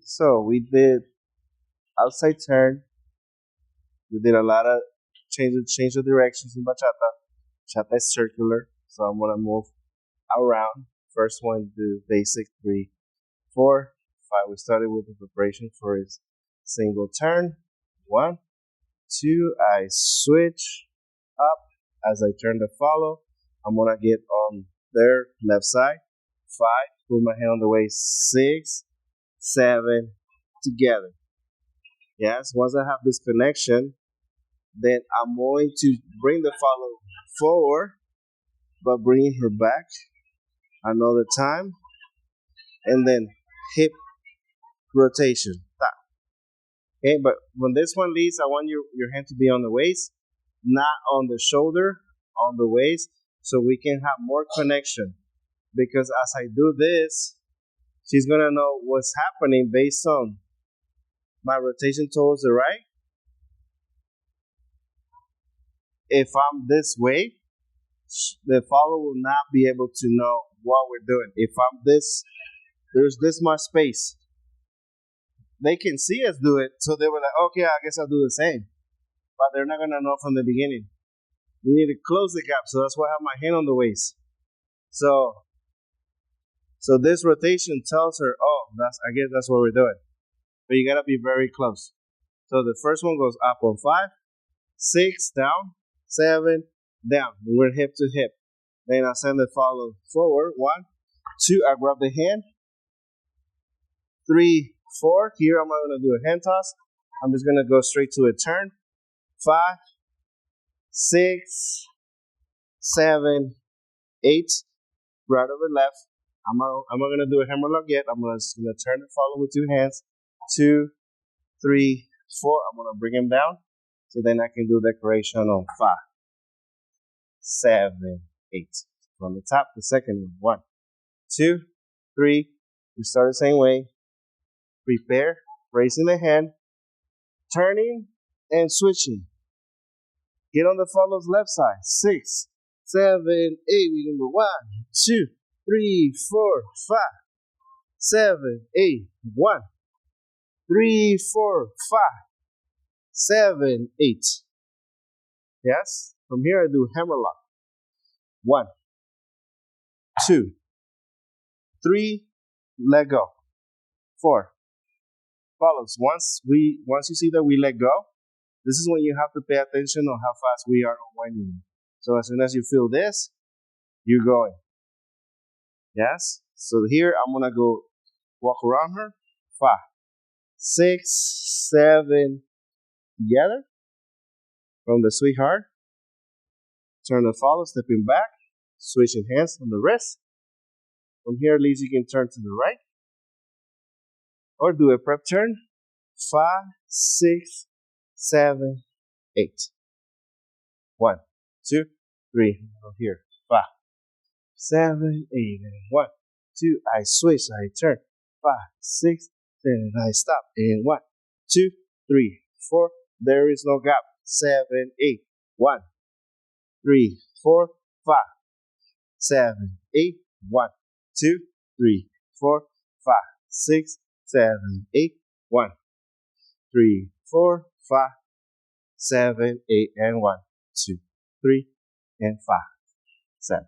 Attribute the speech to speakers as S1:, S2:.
S1: So we did outside turn. We did a lot of change of directions in bachata. Bachata is circular, so I'm gonna move around. First one, do basic 3, 4, 5. We started with the preparation for his single turn. 1, 2. I switch up as I turn the follow. I'm gonna get on their left side. 5. Put my hand on the waist. 6, 7. Together. Yes. Once I have this connection, then I'm going to bring the follow forward, but bringing her back another time, and then hip rotation. Okay, but when this one leads, I want your hand to be on the waist, not on the shoulder, on the waist, so we can have more connection. Because as I do this, she's gonna know what's happening based on my rotation towards the right. If I'm this way, the follower will not be able to know what we're doing. If I'm this, there's this much space. They can see us do it, so they were like, okay, I guess I'll do the same. But they're not gonna know from the beginning. We need to close the gap, so that's why I have my hand on the waist. So this rotation tells her, oh, I guess that's what we're doing. But you gotta be very close. So the first one goes up on 5, 6, down, 7, down. We're hip to hip. Then I send the follow forward. 1, 2. I grab the hand. 3, 4. Here I'm not gonna do a hand toss. I'm just gonna go straight to a turn. 5, 6, 7, 8. Right over left. I'm not gonna do a hammerlock yet. I'm just gonna turn the follow with 2 hands. 2, 3, 4. I'm gonna bring him down. So then I can do decoration on 5, 7, 8. From the top, the second one. 1, 2, 3. We start the same way. Prepare, raising the hand, turning and switching. Get on the follow's left side. 6, 7, 8. We go 1, 2, 3, 4, 5, 7, 8. 1, 3, 4, 5, 7, 8. Yes. From here I do hammerlock. 1, 2, 3. Let go. 4. Follows. Once you see that we let go, this is when you have to pay attention on how fast we are unwinding. So as soon as you feel this, you're going. Yes? So here I'm gonna go walk around her. 5, 6, 7. Together. From the sweetheart. Turn the follow, stepping back, switching hands on the wrist. From here, at least you can turn to the right. Or do a prep turn. 5, 6, 7, 8. 1, 2, 3. From here. 5, 7, 8. And 1, 2. I switch. I turn. 5, 6, 7. I stop. And 1, 2, 3, 4. There is no gap. 7, 8. 1, 3, 4, 5, 7, 8. 1, 2, 3, 4, 5, 6, 7, 8. 1, 3, 4, 5, 7, 8. And 1, 2, 3, and 5, 7.